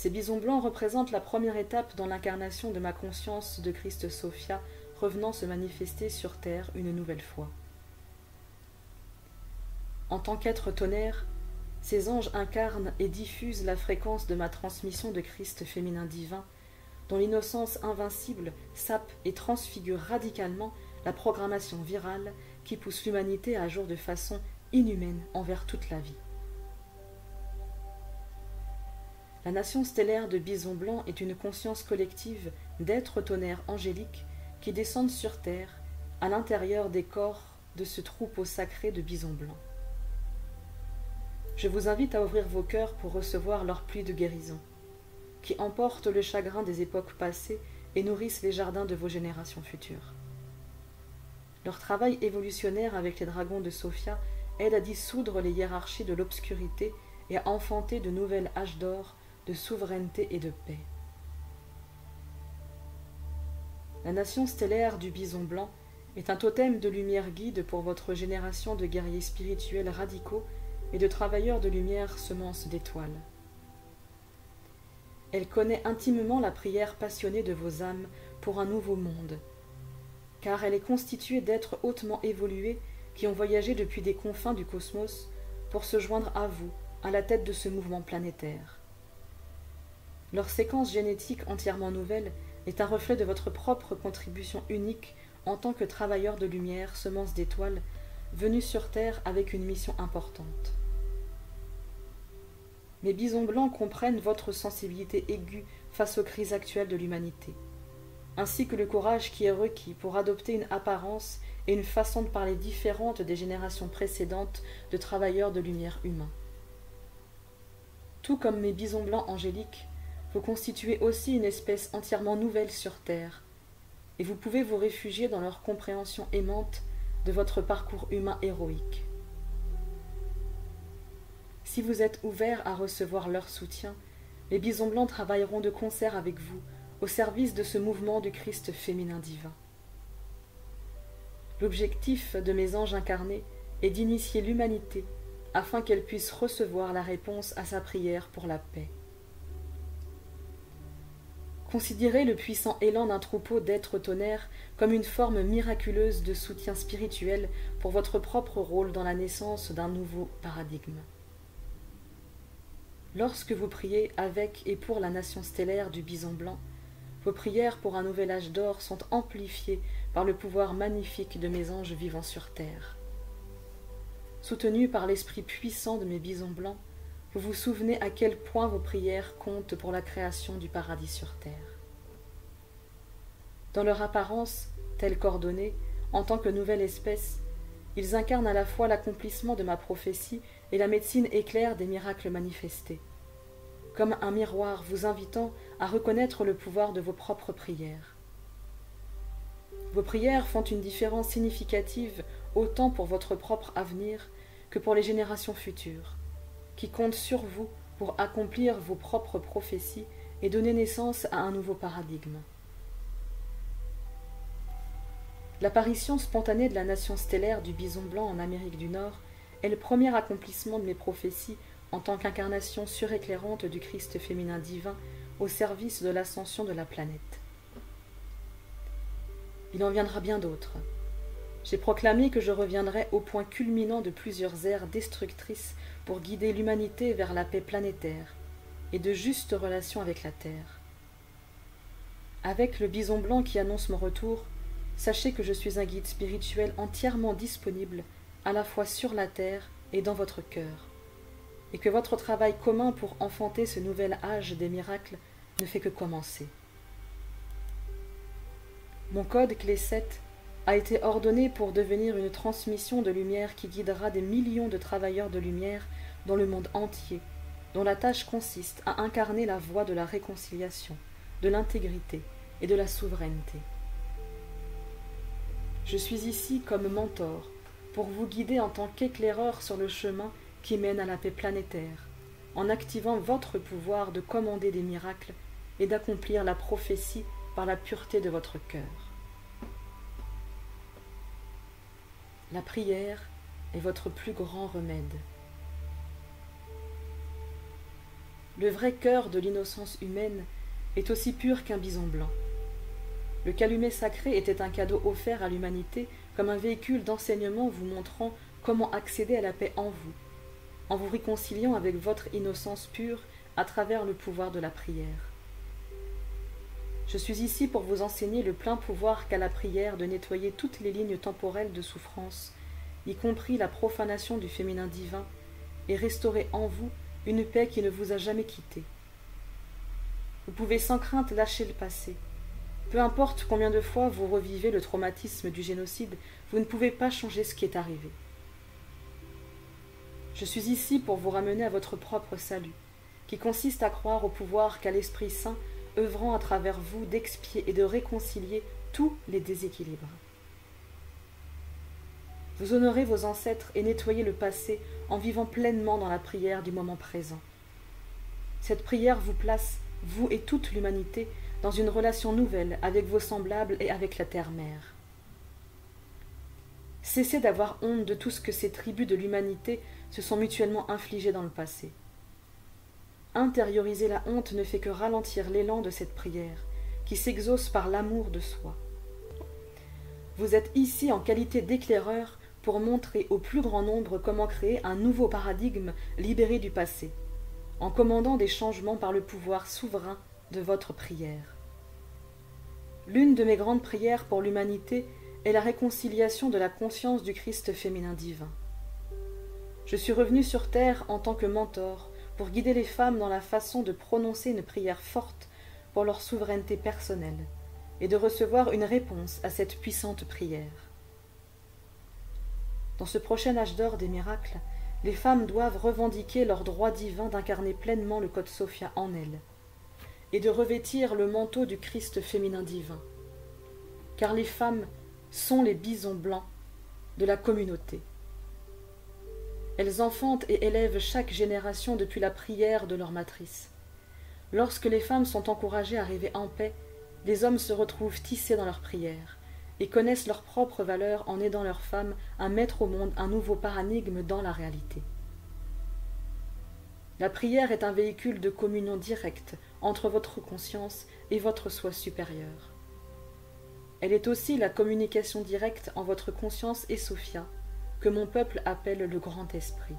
Ces bisons blancs représentent la première étape dans l'incarnation de ma conscience de Christ Sophia revenant se manifester sur terre une nouvelle fois. En tant qu'être tonnerre, ces anges incarnent et diffusent la fréquence de ma transmission de Christ féminin divin, dont l'innocence invincible sape et transfigure radicalement la programmation virale qui pousse l'humanité à jour de façon inhumaine envers toute la vie. La nation stellaire de bisons blancs est une conscience collective d'êtres tonnerres angéliques qui descendent sur terre à l'intérieur des corps de ce troupeau sacré de bisons blancs. Je vous invite à ouvrir vos cœurs pour recevoir leur pluie de guérison, qui emporte le chagrin des époques passées et nourrissent les jardins de vos générations futures. Leur travail évolutionnaire avec les dragons de Sophia aide à dissoudre les hiérarchies de l'obscurité et à enfanter de nouvelles âges d'or de souveraineté et de paix. La nation stellaire du bison blanc est un totem de lumière guide pour votre génération de guerriers spirituels radicaux et de travailleurs de lumière semences d'étoiles. Elle connaît intimement la prière passionnée de vos âmes pour un nouveau monde, car elle est constituée d'êtres hautement évolués qui ont voyagé depuis des confins du cosmos pour se joindre à vous, à la tête de ce mouvement planétaire. Leur séquence génétique entièrement nouvelle est un reflet de votre propre contribution unique en tant que travailleurs de lumière, semences d'étoiles, venus sur Terre avec une mission importante. Mes bisons blancs comprennent votre sensibilité aiguë face aux crises actuelles de l'humanité, ainsi que le courage qui est requis pour adopter une apparence et une façon de parler différente des générations précédentes de travailleurs de lumière humains. Tout comme mes bisons blancs angéliques, vous constituez aussi une espèce entièrement nouvelle sur Terre, et vous pouvez vous réfugier dans leur compréhension aimante de votre parcours humain héroïque. Si vous êtes ouvert à recevoir leur soutien, les bisons blancs travailleront de concert avec vous au service de ce mouvement du Christ féminin divin. L'objectif de mes anges incarnés est d'initier l'humanité afin qu'elle puisse recevoir la réponse à sa prière pour la paix. Considérez le puissant élan d'un troupeau d'êtres tonnerres comme une forme miraculeuse de soutien spirituel pour votre propre rôle dans la naissance d'un nouveau paradigme. Lorsque vous priez avec et pour la nation stellaire du bison blanc, vos prières pour un nouvel âge d'or sont amplifiées par le pouvoir magnifique de mes anges vivant sur terre. Soutenus par l'esprit puissant de mes bisons blancs, vous vous souvenez à quel point vos prières comptent pour la création du paradis sur terre. Dans leur apparence, telle qu'ordonnée, en tant que nouvelle espèce, Ils incarnent à la fois l'accomplissement de ma prophétie et la médecine éclair des miracles manifestés, comme un miroir vous invitant à reconnaître le pouvoir de vos propres prières. Vos prières font une différence significative autant pour votre propre avenir que pour les générations futures, qui comptent sur vous pour accomplir vos propres prophéties et donner naissance à un nouveau paradigme. L'apparition spontanée de la nation stellaire du bison blanc en Amérique du Nord est le premier accomplissement de mes prophéties en tant qu'incarnation suréclairante du Christ féminin divin au service de l'ascension de la planète. Il en viendra bien d'autres. J'ai proclamé que je reviendrai au point culminant de plusieurs ères destructrices pour guider l'humanité vers la paix planétaire et de justes relations avec la Terre. Avec le bison blanc qui annonce mon retour, sachez que je suis un guide spirituel entièrement disponible à la fois sur la terre et dans votre cœur, et que votre travail commun pour enfanter ce nouvel âge des miracles ne fait que commencer. Mon code clé 7 a été ordonné pour devenir une transmission de lumière qui guidera des millions de travailleurs de lumière dans le monde entier, dont la tâche consiste à incarner la voie de la réconciliation, de l'intégrité et de la souveraineté. Je suis ici comme mentor pour vous guider en tant qu'éclaireur sur le chemin qui mène à la paix planétaire, en activant votre pouvoir de commander des miracles et d'accomplir la prophétie par la pureté de votre cœur. La prière est votre plus grand remède. Le vrai cœur de l'innocence humaine est aussi pur qu'un bison blanc. Le calumet sacré était un cadeau offert à l'humanité comme un véhicule d'enseignement vous montrant comment accéder à la paix en vous réconciliant avec votre innocence pure à travers le pouvoir de la prière. Je suis ici pour vous enseigner le plein pouvoir qu'a la prière de nettoyer toutes les lignes temporelles de souffrance, y compris la profanation du féminin divin, et restaurer en vous une paix qui ne vous a jamais quitté. Vous pouvez sans crainte lâcher le passé. Peu importe combien de fois vous revivez le traumatisme du génocide, vous ne pouvez pas changer ce qui est arrivé. Je suis ici pour vous ramener à votre propre salut, qui consiste à croire au pouvoir qu'a l'Esprit Saint œuvrant à travers vous d'expier et de réconcilier tous les déséquilibres. Vous honorez vos ancêtres et nettoyez le passé en vivant pleinement dans la prière du moment présent. Cette prière vous place, vous et toute l'humanité, dans une relation nouvelle avec vos semblables et avec la terre-mère. Cessez d'avoir honte de tout ce que ces tribus de l'humanité se sont mutuellement infligés dans le passé. Intérioriser la honte ne fait que ralentir l'élan de cette prière, qui s'exauce par l'amour de soi. Vous êtes ici en qualité d'éclaireur pour montrer au plus grand nombre comment créer un nouveau paradigme libéré du passé, en commandant des changements par le pouvoir souverain de votre prière. L'une de mes grandes prières pour l'humanité est la réconciliation de la conscience du Christ féminin divin. Je suis revenu sur terre en tant que mentor pour guider les femmes dans la façon de prononcer une prière forte pour leur souveraineté personnelle et de recevoir une réponse à cette puissante prière. Dans ce prochain âge d'or des miracles, les femmes doivent revendiquer leur droit divin d'incarner pleinement le Code Sophia en elles et de revêtir le manteau du Christ féminin divin, car les femmes sont les bisons blancs de la communauté. Elles enfantent et élèvent chaque génération depuis la prière de leur matrice. Lorsque les femmes sont encouragées à rêver en paix, les hommes se retrouvent tissés dans leur prière et connaissent leur propre valeur en aidant leurs femmes à mettre au monde un nouveau paradigme dans la réalité. La prière est un véhicule de communion directe entre votre conscience et votre soi supérieur. Elle est aussi la communication directe en votre conscience et Sophia, que mon peuple appelle le Grand Esprit.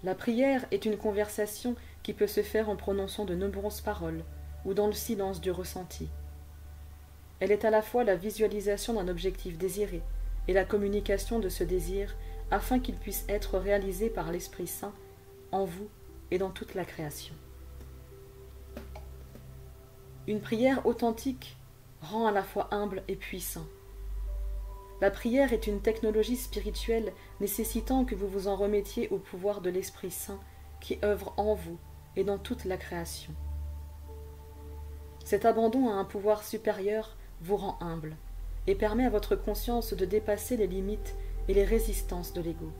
La prière est une conversation qui peut se faire en prononçant de nombreuses paroles ou dans le silence du ressenti. Elle est à la fois la visualisation d'un objectif désiré et la communication de ce désir afin qu'il puisse être réalisé par l'Esprit Saint en vous et dans toute la création. Une prière authentique rend à la fois humble et puissant. La prière est une technologie spirituelle nécessitant que vous vous en remettiez au pouvoir de l'Esprit Saint qui œuvre en vous et dans toute la création. Cet abandon à un pouvoir supérieur vous rend humble et permet à votre conscience de dépasser les limites et les résistances de l'ego.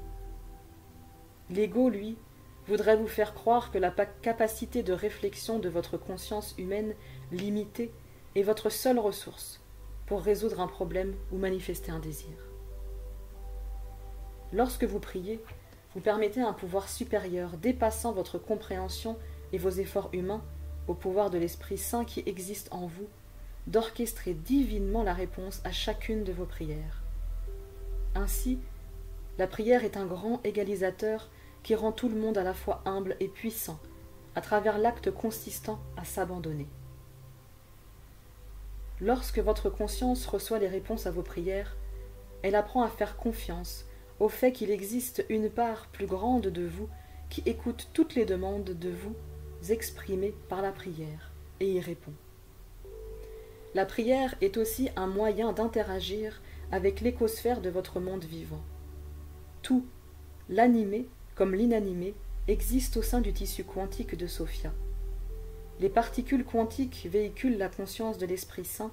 L'ego, lui, voudrait vous faire croire que la capacité de réflexion de votre conscience humaine limitée est votre seule ressource pour résoudre un problème ou manifester un désir. Lorsque vous priez, vous permettez à un pouvoir supérieur dépassant votre compréhension et vos efforts humains, au pouvoir de l'Esprit Saint qui existe en vous, d'orchestrer divinement la réponse à chacune de vos prières. Ainsi, la prière est un grand égalisateur qui rend tout le monde à la fois humble et puissant, à travers l'acte consistant à s'abandonner. Lorsque votre conscience reçoit les réponses à vos prières, elle apprend à faire confiance au fait qu'il existe une part plus grande de vous qui écoute toutes les demandes de vous exprimées par la prière et y répond. La prière est aussi un moyen d'interagir avec l'écosphère de votre monde vivant. Tout, l'animé comme l'inanimé, existe au sein du tissu quantique de Sophia. Les particules quantiques véhiculent la conscience de l'Esprit Saint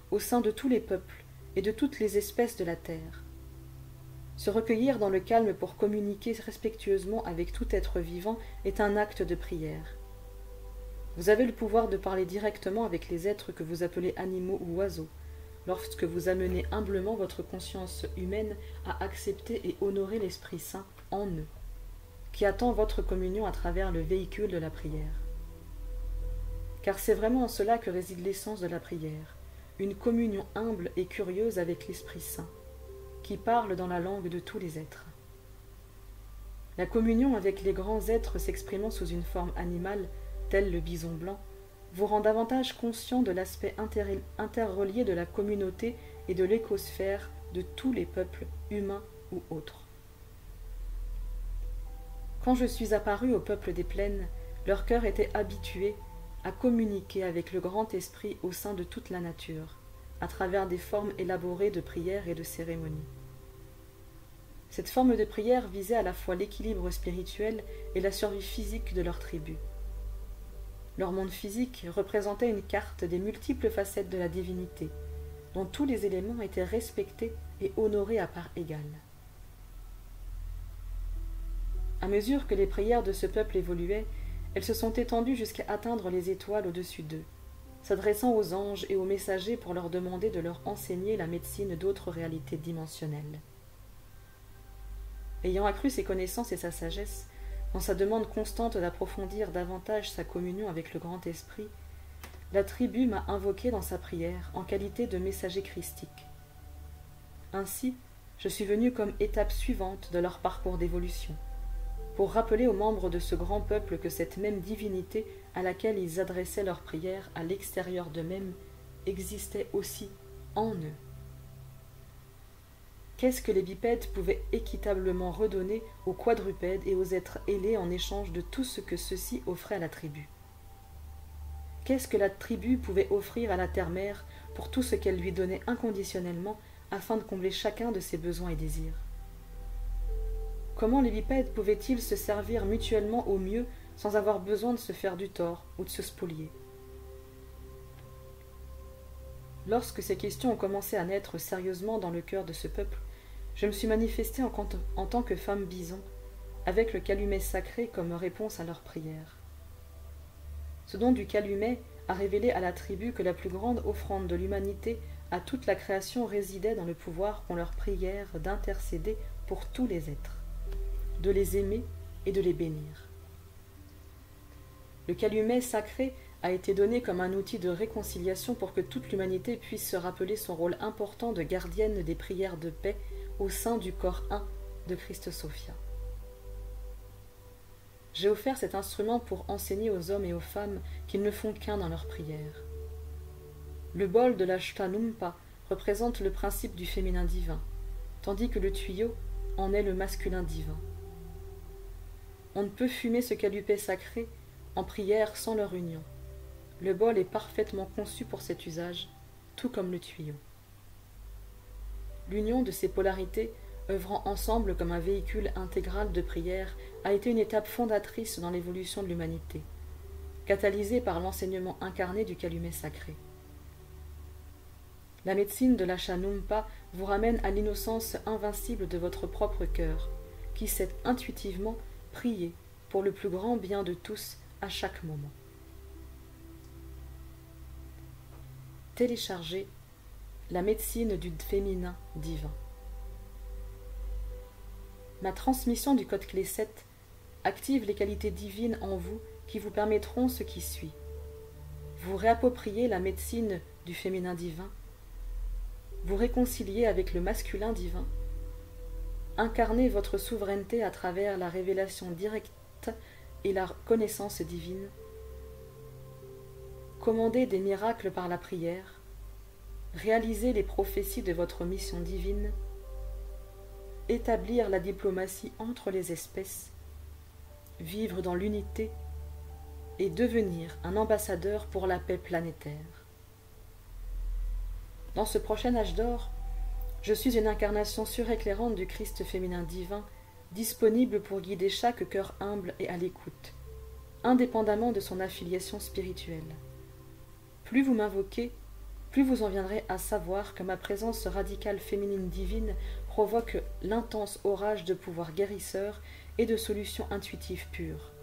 au sein de tous les peuples et de toutes les espèces de la Terre. Se recueillir dans le calme pour communiquer respectueusement avec tout être vivant est un acte de prière. Vous avez le pouvoir de parler directement avec les êtres que vous appelez animaux ou oiseaux, lorsque vous amenez humblement votre conscience humaine à accepter et honorer l'Esprit Saint en eux, qui attend votre communion à travers le véhicule de la prière. Car c'est vraiment en cela que réside l'essence de la prière, une communion humble et curieuse avec l'Esprit Saint, qui parle dans la langue de tous les êtres. La communion avec les grands êtres s'exprimant sous une forme animale, tel le bison blanc, vous rend davantage conscient de l'aspect interrelié de la communauté et de l'écosphère de tous les peuples, humains ou autres. Quand je suis apparu au peuple des plaines, leur cœur était habitué à communiquer avec le grand esprit au sein de toute la nature, à travers des formes élaborées de prières et de cérémonies. Cette forme de prière visait à la fois l'équilibre spirituel et la survie physique de leur tribu. Leur monde physique représentait une carte des multiples facettes de la divinité, dont tous les éléments étaient respectés et honorés à part égale. À mesure que les prières de ce peuple évoluaient, elles se sont étendues jusqu'à atteindre les étoiles au-dessus d'eux, s'adressant aux anges et aux messagers pour leur demander de leur enseigner la médecine d'autres réalités dimensionnelles. Ayant accru ses connaissances et sa sagesse, dans sa demande constante d'approfondir davantage sa communion avec le grand esprit, la tribu m'a invoqué dans sa prière en qualité de messager christique. Ainsi, je suis venu comme étape suivante de leur parcours d'évolution, pour rappeler aux membres de ce grand peuple que cette même divinité à laquelle ils adressaient leurs prières à l'extérieur d'eux-mêmes existait aussi en eux. Qu'est-ce que les bipèdes pouvaient équitablement redonner aux quadrupèdes et aux êtres ailés en échange de tout ce que ceux-ci offraient à la tribu? Qu'est-ce que la tribu pouvait offrir à la terre-mère pour tout ce qu'elle lui donnait inconditionnellement afin de combler chacun de ses besoins et désirs? Comment les bipèdes pouvaient-ils se servir mutuellement au mieux sans avoir besoin de se faire du tort ou de se spolier? Lorsque ces questions ont commencé à naître sérieusement dans le cœur de ce peuple, je me suis manifestée en tant que femme bison, avec le calumet sacré comme réponse à leurs prières. Ce don du calumet a révélé à la tribu que la plus grande offrande de l'humanité à toute la création résidait dans le pouvoir qu'ont leurs prières d'intercéder pour tous les êtres, de les aimer et de les bénir. Le calumet sacré a été donné comme un outil de réconciliation pour que toute l'humanité puisse se rappeler son rôle important de gardienne des prières de paix au sein du corps un de Christ Sophia. J'ai offert cet instrument pour enseigner aux hommes et aux femmes qu'ils ne font qu'un dans leurs prières. Le bol de la Shtanumpa représente le principe du féminin divin, tandis que le tuyau en est le masculin divin. On ne peut fumer ce calumet sacré en prière sans leur union. Le bol est parfaitement conçu pour cet usage, tout comme le tuyau. L'union de ces polarités, œuvrant ensemble comme un véhicule intégral de prière, a été une étape fondatrice dans l'évolution de l'humanité, catalysée par l'enseignement incarné du calumet sacré. La médecine de l'Achanumpa vous ramène à l'innocence invincible de votre propre cœur, qui sait intuitivement prier pour le plus grand bien de tous à chaque moment. Téléchargez la médecine du féminin divin. Ma transmission du code clé 7 active les qualités divines en vous qui vous permettront ce qui suit. Vous réappropriez la médecine du féminin divin, vous réconciliez avec le masculin divin, incarnez votre souveraineté à travers la révélation directe et la connaissance divine, commandez des miracles par la prière, réalisez les prophéties de votre mission divine, établir la diplomatie entre les espèces, vivre dans l'unité et devenir un ambassadeur pour la paix planétaire. Dans ce prochain âge d'or, je suis une incarnation suréclairante du Christ féminin divin, disponible pour guider chaque cœur humble et à l'écoute, indépendamment de son affiliation spirituelle. Plus vous m'invoquez, plus vous en viendrez à savoir que ma présence radicale féminine divine provoque l'intense orage de pouvoir guérisseur et de solutions intuitives pures.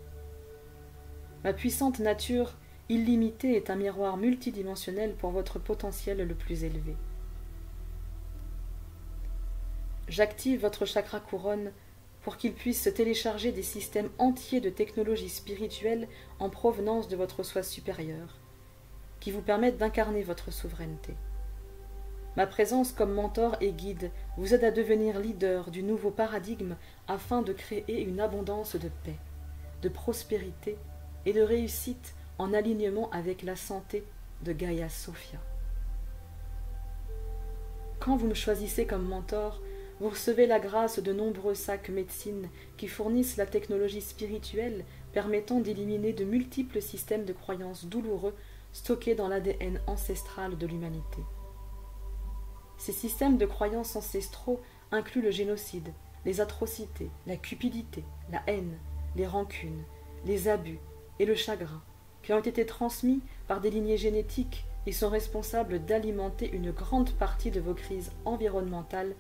Ma puissante nature illimitée est un miroir multidimensionnel pour votre potentiel le plus élevé. J'active votre chakra couronne pour qu'il puisse télécharger des systèmes entiers de technologies spirituelles en provenance de votre soi supérieur, qui vous permettent d'incarner votre souveraineté. Ma présence comme mentor et guide vous aide à devenir leader du nouveau paradigme afin de créer une abondance de paix, de prospérité et de réussite en alignement avec la santé de Gaïa Sophia. Quand vous me choisissez comme mentor, vous recevez la grâce de nombreux sacs médecine qui fournissent la technologie spirituelle permettant d'éliminer de multiples systèmes de croyances douloureux stockés dans l'ADN ancestral de l'humanité. Ces systèmes de croyances ancestraux incluent le génocide, les atrocités, la cupidité, la haine, les rancunes, les abus et le chagrin, qui ont été transmis par des lignées génétiques et sont responsables d'alimenter une grande partie de vos crises environnementales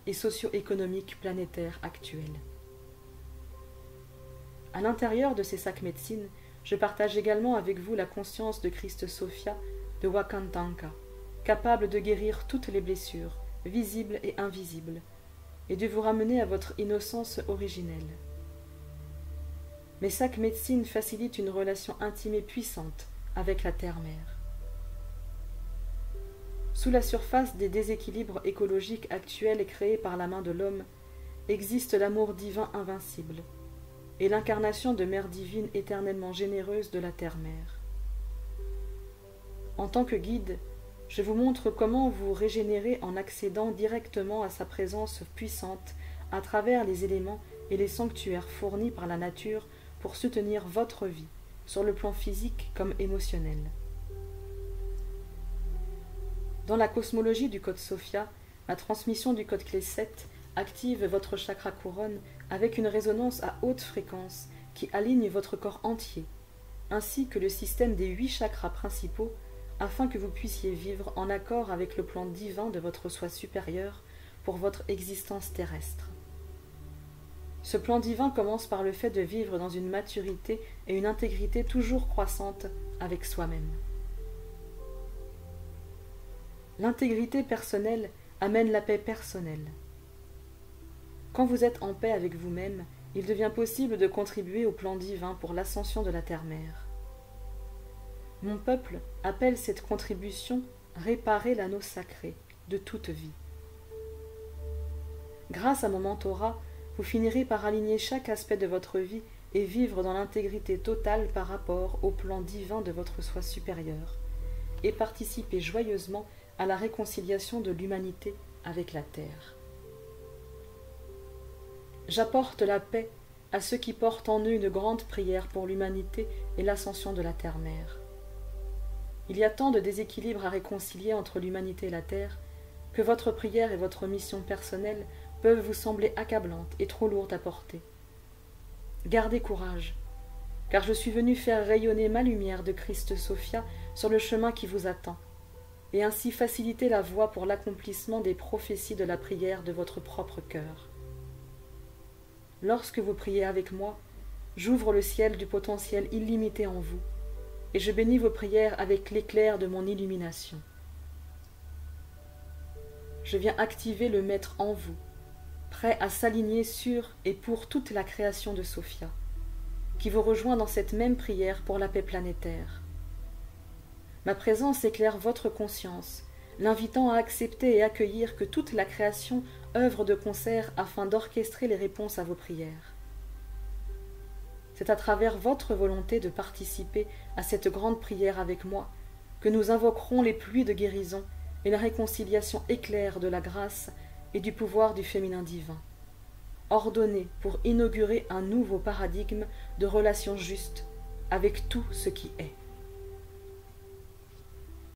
et socio-économiques planétaires actuelles. À l'intérieur de ces sacs médecine, je partage également avec vous la conscience de Christ Sophia de Wakantanka, capable de guérir toutes les blessures, visibles et invisibles, et de vous ramener à votre innocence originelle. Mes sacs médecine facilitent une relation intime et puissante avec la Terre-Mère. Sous la surface des déséquilibres écologiques actuels créés par la main de l'homme, existe l'amour divin invincible et l'incarnation de Mère divine éternellement généreuse de la Terre-Mère. En tant que guide, je vous montre comment vous régénérer en accédant directement à sa présence puissante à travers les éléments et les sanctuaires fournis par la nature pour soutenir votre vie, sur le plan physique comme émotionnel. Dans la cosmologie du code Sophia, la transmission du code clé 7 active votre chakra couronne avec une résonance à haute fréquence qui aligne votre corps entier, ainsi que le système des 8 chakras principaux, afin que vous puissiez vivre en accord avec le plan divin de votre soi supérieur pour votre existence terrestre. Ce plan divin commence par le fait de vivre dans une maturité et une intégrité toujours croissante avec soi-même. L'intégrité personnelle amène la paix personnelle. Quand vous êtes en paix avec vous-même, il devient possible de contribuer au plan divin pour l'ascension de la Terre-Mère. Mon peuple appelle cette contribution « réparer l'anneau sacré » de toute vie. Grâce à mon mentorat, vous finirez par aligner chaque aspect de votre vie et vivre dans l'intégrité totale par rapport au plan divin de votre soi supérieur, et participer joyeusement à la réconciliation de l'humanité avec la Terre. J'apporte la paix à ceux qui portent en eux une grande prière pour l'humanité et l'ascension de la Terre-Mère. Il y a tant de déséquilibres à réconcilier entre l'humanité et la Terre que votre prière et votre mission personnelle peuvent vous sembler accablantes et trop lourdes à porter. Gardez courage, car je suis venu faire rayonner ma lumière de Christ Sophia sur le chemin qui vous attend, et ainsi faciliter la voie pour l'accomplissement des prophéties de la prière de votre propre cœur. Lorsque vous priez avec moi, j'ouvre le ciel du potentiel illimité en vous, et je bénis vos prières avec l'éclair de mon illumination. Je viens activer le Maître en vous, prêt à s'aligner sur et pour toute la création de Sophia, qui vous rejoint dans cette même prière pour la paix planétaire. Ma présence éclaire votre conscience, l'invitant à accepter et accueillir que toute la création œuvre de concert afin d'orchestrer les réponses à vos prières. C'est à travers votre volonté de participer à cette grande prière avec moi que nous invoquerons les pluies de guérison et la réconciliation éclair de la grâce et du pouvoir du féminin divin, ordonnées pour inaugurer un nouveau paradigme de relations justes avec tout ce qui est.